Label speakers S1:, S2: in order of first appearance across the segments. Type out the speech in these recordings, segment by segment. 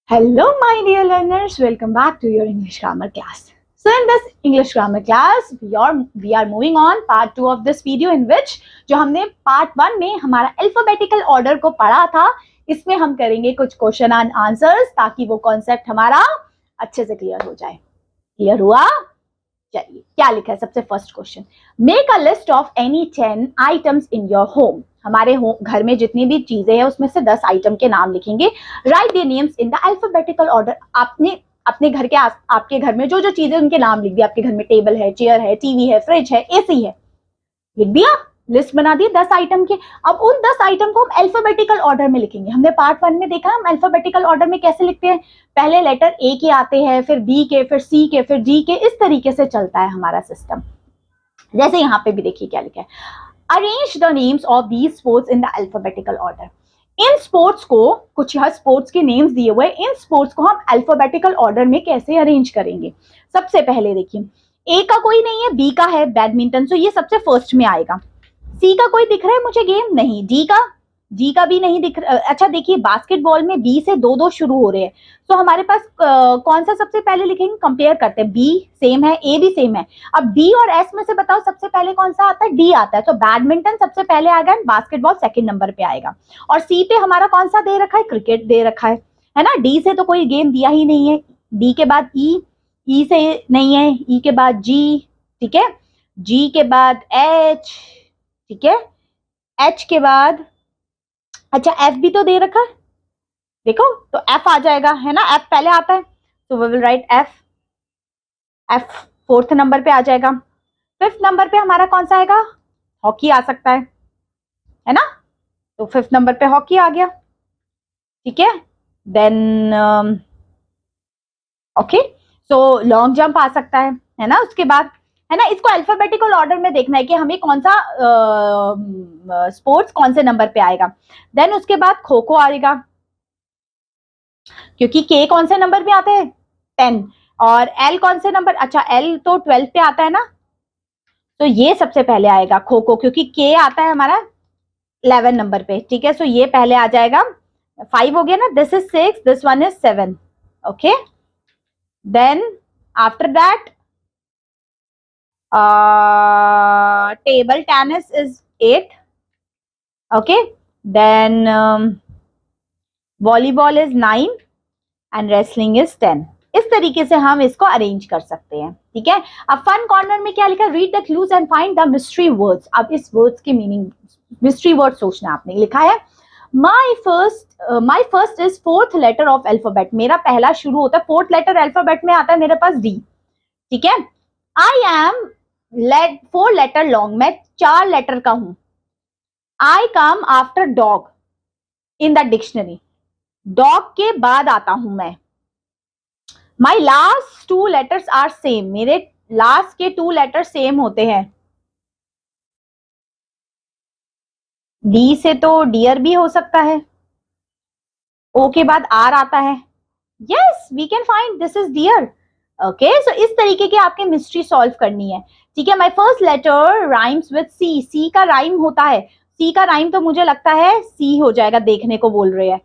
S1: Hello, my dear learners. Welcome back to your English grammar class. So, in this English grammar class, we are moving on part 2 of this video in which जो हमने part 1 में हमारा alphabetical order को पढ़ा था, इसमें हम करेंगे कुछ क्वेश्चन एंड आंसर्स ताकि वो कॉन्सेप्ट हमारा अच्छे से क्लियर हो जाए. क्लियर हुआ? चलिए, क्या लिखा है सबसे first question. Make a list of any 10 items in your home. हमारे घर में जितनी भी चीजें हैं उसमें से 10 आइटम के नाम लिखेंगे. Right their names in the alphabetical order. आपने अपने घर के आपके घर में जो जो चीजें उनके नाम लिख दिए. आपके घर में टेबल है, चेयर है, टीवी है, फ्रिज है, एसी है, लिख दिया, लिस्ट बना दी 10 आइटम के. अब उन 10 आइटम को हम अल्फाबेटिकल ऑर्डर में लिखेंगे. हमने पार्ट 1 में देखा हम अल्फाबेटिकल ऑर्डर में कैसे लिखते हैं. पहले लेटर ए के आते हैं, फिर बी के, फिर सी के, फिर डी के. इस तरीके से चलता है हमारा सिस्टम. जैसे यहाँ पे भी देखिए क्या लिखा है. Arrange the names of these sports in the alphabetical order. In sports को, कुछ यहाँ स्पोर्ट्स के नेम्स दिए हुए, इन स्पोर्ट्स को हम अल्फाबेटिकल ऑर्डर में कैसे अरेंज करेंगे. सबसे पहले देखिए, ए का कोई नहीं है, बी का है बैडमिंटन, तो ये सबसे फर्स्ट में आएगा. सी का कोई दिख रहा है मुझे गेम? नहीं. डी का भी नहीं दिख रहा. अच्छा देखिए, बास्केटबॉल में बी से दो शुरू हो रहे हैं, तो हमारे पास कौन सा सबसे पहले लिखेंगे. कंपेयर करते हैं. बी सेम है, ए भी सेम है. अब डी और एस में से बताओ सबसे पहले कौन सा आता है. डी आता है, तो बैडमिंटन सबसे पहले आएगा, बास्केटबॉल सेकंड नंबर पे आएगा. और सी पे हमारा कौन सा दे रखा है. क्रिकेट दे रखा है ना. डी से तो कोई गेम दिया ही नहीं है. डी के बाद ई से नहीं है, ई के बाद जी, ठीक है, जी के बाद एच, ठीक है, एच के बाद, अच्छा एफ भी तो दे रखा है, देखो, तो एफ आ जाएगा, है ना. एफ पहले आता है, तो we will write F. F fourth number पे आ जाएगा. फिफ्थ नंबर पे हमारा कौन सा आएगा. हॉकी आ सकता है ना. तो फिफ्थ नंबर पे हॉकी आ गया, ठीक है. Then okay, so long jump आ सकता है ना. उसके बाद, है ना, इसको अल्फाबेटिकल ऑर्डर में देखना है कि हमें कौन सा स्पोर्ट्स कौन से नंबर पे आएगा. देन उसके बाद खो खो आएगा, क्योंकि के कौन से नंबर पे आते हैं, 10. और एल कौन से नंबर, अच्छा एल तो 12 पे आता है ना, तो ये सबसे पहले आएगा खो खो, क्योंकि के आता है हमारा 11 नंबर पे, ठीक है. सो ये पहले आ जाएगा. 5 हो गया ना. This is 6, this one is 7. Okay, then after that table tennis is 8. okay, then volleyball is 9 and wrestling is 10. इस तरीके से हम इसको अरेंज कर सकते हैं, ठीक है. अब फन कॉर्नर में क्या लिखा है. Read the clues and find the mystery words. अब इस वर्ड्स की मीनिंग, मिस्ट्री वर्ड सोचना. आपने लिखा है my first is fourth letter of alphabet. मेरा पहला शुरू होता है, फोर्थ लेटर अल्फाबेट में आता है मेरे पास डी, ठीक है. आई एम 4 लेटर लॉन्ग, मैं 4 लेटर का हूं. I come after dog in the dictionary. Dog के बाद आता हूं मैं. My last 2 letters are same. मेरे लास्ट के 2 लेटर सेम होते हैं. डी से तो डियर भी हो सकता है. ओ के बाद आर आता है. Yes, we can find this is dear. Okay, so इस तरीके की आपके मिस्ट्री सॉल्व करनी है, ठीक है. My first letter rhymes with C. C का राइम होता है. सी का राइम तो मुझे लगता है सी हो जाएगा, देखने को बोल रहे हैं,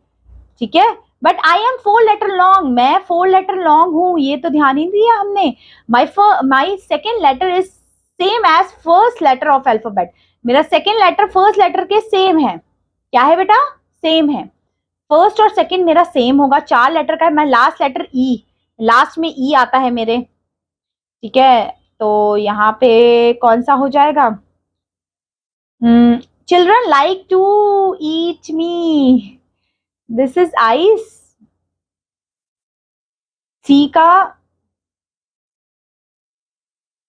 S1: ठीक है. But I am 4 letter long. मैं 4 लेटर लॉन्ग हूं, ये तो ध्यान ही दिया हमने. My second letter is same as first letter of alphabet. मेरा सेकेंड लेटर फर्स्ट लेटर के सेम है. क्या है बेटा, सेम है. फर्स्ट और सेकेंड मेरा सेम होगा. 4 लेटर का है. मैं लास्ट लेटर ई, लास्ट में ई आता है मेरे, ठीक है. तो यहाँ पे कौन सा हो जाएगा. Children like to eat me. This is ice. सी का,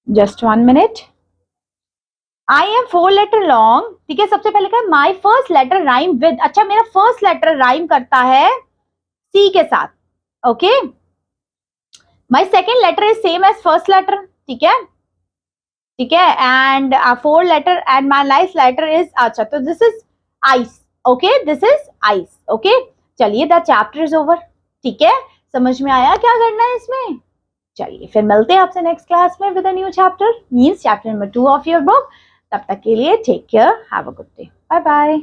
S1: just 1 minute. I am 4 letter long, ठीक है. सबसे पहले क्या, my first letter rhyme with. अच्छा, मेरा फर्स्ट लेटर राइम करता है सी के साथ. Okay, my second letter is same as first letter, ठीक है, ठीक है. And 4 letter and my last letter is, अच्छा, तो this is ice. Okay, this is ice. Okay, चलिए, द चैप्टर इज ओवर, ठीक है. समझ में आया क्या करना है इसमें. चलिए, फिर मिलते हैं आपसे नेक्स्ट क्लास में with a new chapter, means chapter number 2 of your book. तब तक के लिए take care, have a good day, bye bye.